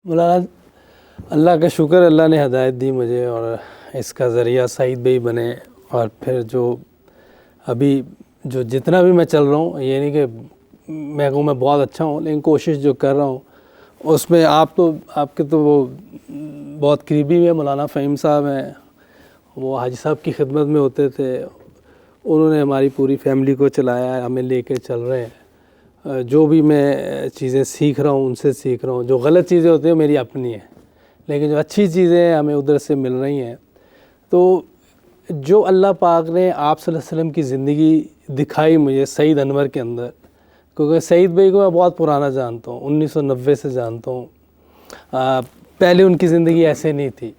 مولانا اللہ کا شکر، اللہ نے ہدایت دی مجھے اور اس کا ذریعہ سعید بھائی بنے. اور پھر جو ابھی جو جتنا بھی میں چل رہا ہوں، یہ نہیں کہ میں بہت اچھا ہوں، لیکن کوشش جو کر رہا ہوں اس میں آپ کے تو وہ بہت قریبی ہیں. مولانا فہیم صاحب ہیں، وہ حاجی صاحب کی خدمت میں ہوتے تھے، انہوں نے ہماری پوری فیملی کو چلایا، ہمیں لے کے چل رہے ہیں. جو بھی میں چیزیں سیکھ رہا ہوں ان سے سیکھ رہا ہوں. جو غلط چیزیں ہوتی ہیں میری اپنی ہیں، لیکن جو اچھی چیزیں ہمیں ادھر سے مل رہی ہیں. تو جو اللہ پاک نے آپ صلی اللہ علیہ وسلم کی زندگی دکھائی مجھے سعید انور کے اندر، کیونکہ سعید بھائی کو میں بہت پرانا جانتا ہوں، 1990 سے جانتا ہوں. پہلے ان کی زندگی ایسے نہیں تھی،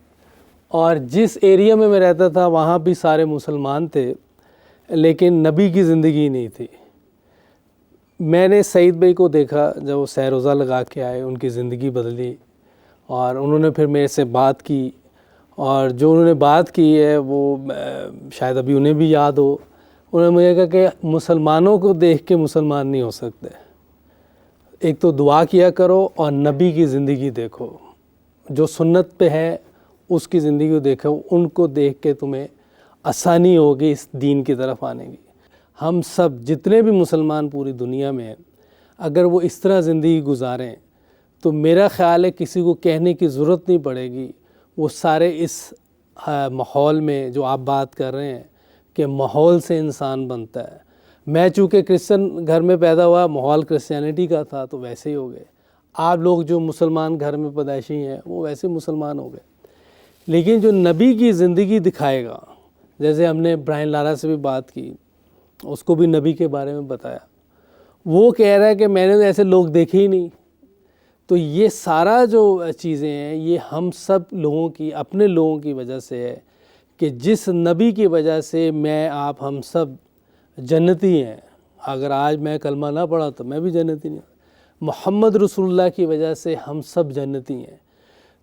اور جس ایریا میں رہتا تھا وہاں بھی سارے مسلمان تھے، لیکن نبی کی زندگی نہیں تھی. میں نے سعید بھائی کو دیکھا جب وہ سہ روزہ لگا کے آئے، ان کی زندگی بدلی، اور انہوں نے پھر میرے سے بات کی، اور جو انہوں نے بات کی ہے وہ شاید ابھی انہیں بھی یاد ہو. انہوں نے مجھے کہا کہ مسلمانوں کو دیکھ کے مسلمان نہیں ہو سکتے، ایک تو دعا کیا کرو اور نبی کی زندگی دیکھو، جو سنت پہ ہے اس کی زندگی کو دیکھو، ان کو دیکھ کے تمہیں آسانی ہوگی اس دین کی طرف آنے کی. ہم سب جتنے بھی مسلمان پوری دنیا میں ہیں، اگر وہ اس طرح زندگی گزاریں تو میرا خیال ہے کسی کو کہنے کی ضرورت نہیں پڑے گی. وہ سارے اس ماحول میں جو آپ بات کر رہے ہیں کہ ماحول سے انسان بنتا ہے. میں چونکہ کرسچن گھر میں پیدا ہوا، ماحول کرسچینٹی کا تھا تو ویسے ہی ہو گئے. آپ لوگ جو مسلمان گھر میں پیدائشی ہیں وہ ویسے مسلمان ہو گئے. لیکن جو نبی کی زندگی دکھائے گا، جیسے ہم نے برائن لارا سے بھی بات کی، اس کو بھی نبی کے بارے میں بتایا، وہ کہہ رہا ہے کہ میں نے ایسے لوگ دیکھے ہی نہیں. تو یہ سارا جو چیزیں ہیں یہ ہم سب لوگوں کی، اپنے لوگوں کی وجہ سے ہے، کہ جس نبی کی وجہ سے میں آپ ہم سب جنتی ہیں. اگر آج میں کلمہ نہ پڑھا تو میں بھی جنتی نہیں. محمد رسول اللہ کی وجہ سے ہم سب جنتی ہیں.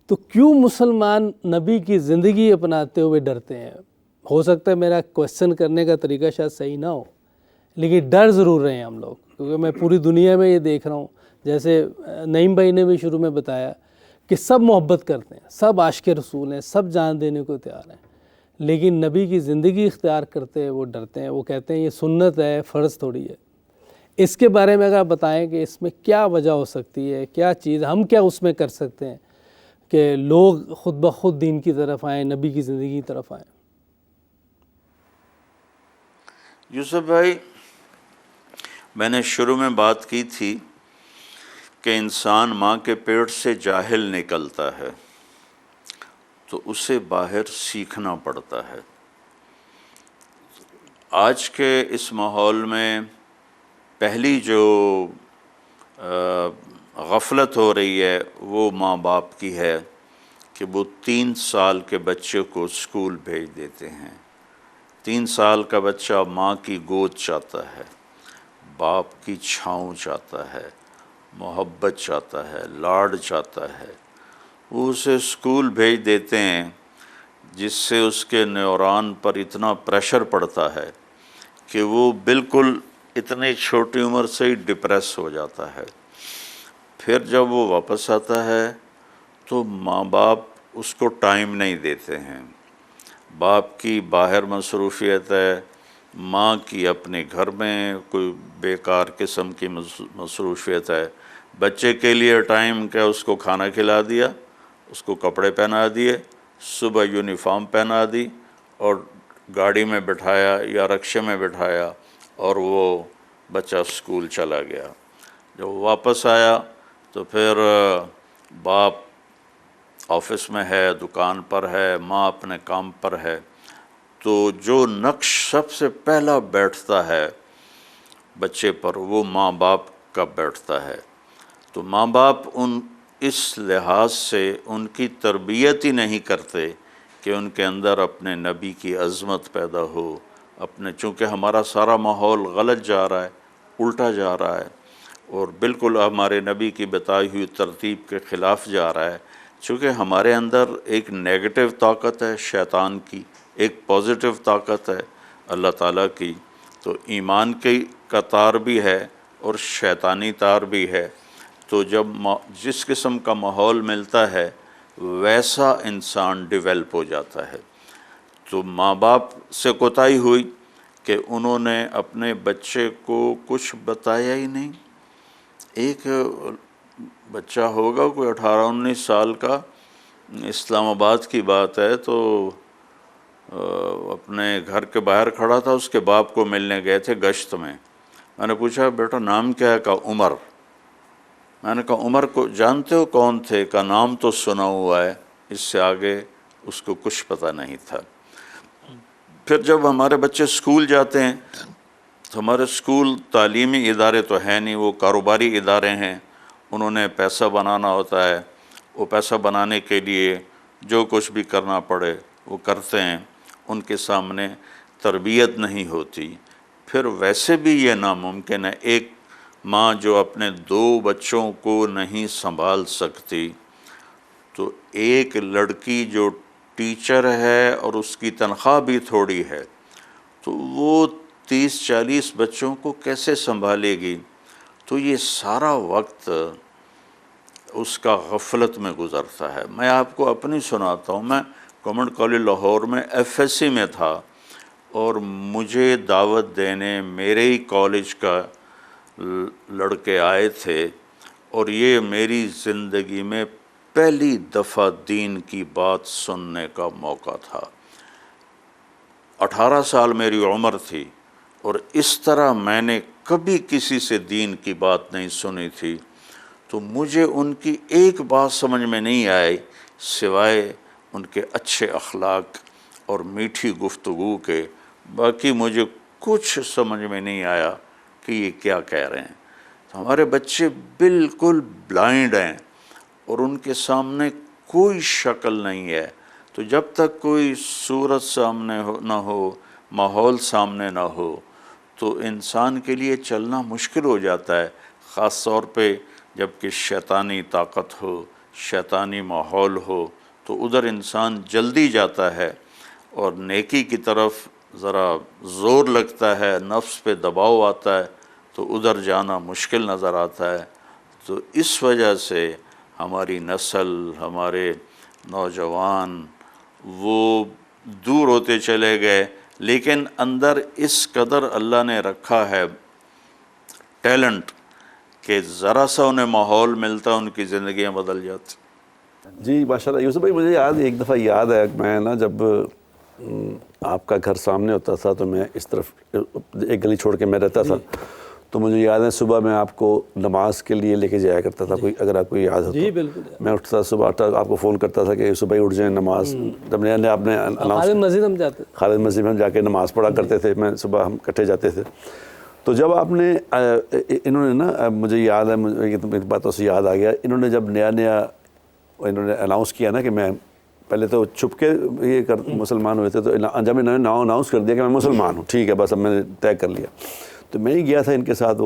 تو کیوں مسلمان نبی کی زندگی اپناتے ہوئے ڈرتے ہیں؟ ہو سکتا ہے میرا کویسچن کرنے کا طریقہ شاید صحیح نہ ہو، لیکن ڈر ضرور رہے ہیں ہم لوگ، کیونکہ میں پوری دنیا میں یہ دیکھ رہا ہوں. جیسے نعیم بھائی نے بھی شروع میں بتایا کہ سب محبت کرتے ہیں، سب عاشق رسول ہیں، سب جان دینے کو تیار ہیں، لیکن نبی کی زندگی اختیار کرتے ہیں وہ ڈرتے ہیں. وہ کہتے ہیں یہ سنت ہے، فرض تھوڑی ہے. اس کے بارے میں اگر آپ بتائیں کہ اس میں کیا وجہ ہو سکتی ہے، کیا چیز ہم کیا اس میں کر سکتے ہیں کہ لوگ خود بخود دین کی طرف آئیں، نبی کی زندگی کی طرف آئیں؟ یوسف بھائی، میں نے شروع میں بات کی تھی کہ انسان ماں کے پیٹ سے جاہل نکلتا ہے تو اسے باہر سیکھنا پڑتا ہے. آج کے اس ماحول میں پہلی جو غفلت ہو رہی ہے وہ ماں باپ کی ہے کہ وہ 3 سال کے بچے کو اسکول بھیج دیتے ہیں. 3 سال کا بچہ ماں کی گود چاہتا ہے، باپ کی چھاؤں چاہتا ہے، محبت چاہتا ہے، لاڈ چاہتا ہے. وہ اسے اسکول بھیج دیتے ہیں جس سے اس کے نیورون پر اتنا پریشر پڑتا ہے کہ وہ بالکل اتنی چھوٹی عمر سے ہی ڈپریس ہو جاتا ہے. پھر جب وہ واپس آتا ہے تو ماں باپ اس کو ٹائم نہیں دیتے ہیں. باپ کی باہر مصروفیت ہے، ماں کی اپنے گھر میں کوئی بیکار قسم کی مصروفیت ہے. بچے کے لیے ٹائم کیا، اس کو کھانا کھلا دیا، اس کو کپڑے پہنا دیے، صبح یونیفارم پہنا دی اور گاڑی میں بٹھایا یا رکشے میں بٹھایا اور وہ بچہ اسکول چلا گیا. جب واپس آیا تو پھر باپ آفس میں ہے، دکان پر ہے، ماں اپنے کام پر ہے. تو جو نقش سب سے پہلا بیٹھتا ہے بچے پر وہ ماں باپ کا بیٹھتا ہے. تو ماں باپ اس لحاظ سے ان کی تربیت ہی نہیں کرتے کہ ان کے اندر اپنے نبی کی عظمت پیدا ہو. چونکہ ہمارا سارا ماحول غلط جا رہا ہے، الٹا جا رہا ہے، اور بالکل ہمارے نبی کی بتائی ہوئی ترتیب کے خلاف جا رہا ہے. چونکہ ہمارے اندر ایک نیگیٹو طاقت ہے شیطان کی، ایک پازیٹیو طاقت ہے اللہ تعالیٰ کی. تو ایمان کا تار بھی ہے اور شیطانی تار بھی ہے. تو جب جس قسم کا ماحول ملتا ہے ویسا انسان ڈیولپ ہو جاتا ہے۔ تو ماں باپ سے کوتاہی ہوئی کہ انہوں نے اپنے بچے کو کچھ بتایا ہی نہیں۔ ایک بچہ ہوگا کوئی 18-19 سال کا، اسلام آباد کی بات ہے، تو اپنے گھر کے باہر کھڑا تھا، اس کے باپ کو ملنے گئے تھے گشت میں۔ میں نے پوچھا بیٹا نام کیا ہے؟ کہا عمر۔ میں نے کہا عمر کو جانتے ہو کون تھے؟ کا نام تو سنا ہوا ہے، اس سے آگے اس کو کچھ پتہ نہیں تھا۔ پھر جب ہمارے بچے اسکول جاتے ہیں تو ہمارے اسکول تعلیمی ادارے تو ہیں نہیں، وہ کاروباری ادارے ہیں، انہوں نے پیسہ بنانا ہوتا ہے، وہ پیسہ بنانے کے لیے جو کچھ بھی کرنا پڑے وہ کرتے ہیں، ان کے سامنے تربیت نہیں ہوتی۔ پھر ویسے بھی یہ ناممکن ہے، ایک ماں جو اپنے 2 بچوں کو نہیں سنبھال سکتی، تو ایک لڑکی جو ٹیچر ہے اور اس کی تنخواہ بھی تھوڑی ہے، تو وہ 30-40 بچوں کو کیسے سنبھالے گی؟ تو یہ سارا وقت اس کا غفلت میں گزرتا ہے۔ میں آپ کو اپنی سناتا ہوں، میں گورنمنٹ کالج لاہور میں FSC میں تھا، اور مجھے دعوت دینے میرے ہی کالج کا لڑکے آئے تھے، اور یہ میری زندگی میں پہلی دفعہ دین کی بات سننے کا موقع تھا۔ 18 سال میری عمر تھی، اور اس طرح میں نے کبھی کسی سے دین کی بات نہیں سنی تھی۔ تو مجھے ان کی ایک بات سمجھ میں نہیں آئی سوائے ان کے اچھے اخلاق اور میٹھی گفتگو کے، باقی مجھے کچھ سمجھ میں نہیں آیا کہ یہ کیا کہہ رہے ہیں۔ تو ہمارے بچے بالکل بلائنڈ ہیں، اور ان کے سامنے کوئی شکل نہیں ہے۔ تو جب تک کوئی صورت سامنے نہ ہو، ماحول سامنے نہ ہو، تو انسان کے لیے چلنا مشکل ہو جاتا ہے، خاص طور پہ جب کہ شیطانی طاقت ہو، شیطانی ماحول ہو، تو ادھر انسان جلدی جاتا ہے، اور نیکی کی طرف ذرا زور لگتا ہے، نفس پہ دباؤ آتا ہے، تو ادھر جانا مشکل نظر آتا ہے۔ تو اس وجہ سے ہماری نسل، ہمارے نوجوان وہ دور ہوتے چلے گئے، لیکن اندر اس قدر اللہ نے رکھا ہے ٹیلنٹ کہ ذرا سا انہیں ماحول ملتا ان کی زندگیاں بدل جاتی۔ جی ماشاءاللہ یوسف بھائی، مجھے ایک دفعہ یاد ہے، میں نا جب آپ کا گھر سامنے ہوتا تھا تو میں اس طرف ایک گلی چھوڑ کے میں رہتا تھا، تو مجھے یاد ہے صبح میں آپ کو نماز کے لیے لے کے جایا کرتا تھا، کوئی اگر آپ کو یاد ہو جی بالکل، میں اٹھتا صبح آپ کو فون کرتا تھا کہ یوسف بھائی اٹھ جائیں نماز، جب نے آپ نے خالد مسجد ہم جاتے تھے، خالد مسجد میں ہم جا کے نماز پڑھا کرتے تھے، میں صبح ہم اکٹھے جاتے تھے۔ تو جب آپ نے انہوں نے نا، مجھے یاد ہے، میری باتوں سے یاد آ گیا، انہوں نے جب نیا انہوں نے اناؤنس کیا نا کہ میں پہلے تو چھپ کے یہ مسلمان ہوئے تھے، تو جب انہوں نے اناؤنس کر دیا کہ میں مسلمان ہوں، ٹھیک ہے بس اب میں نے طے کر لیا، تو میں ہی گیا تھا ان کے ساتھ۔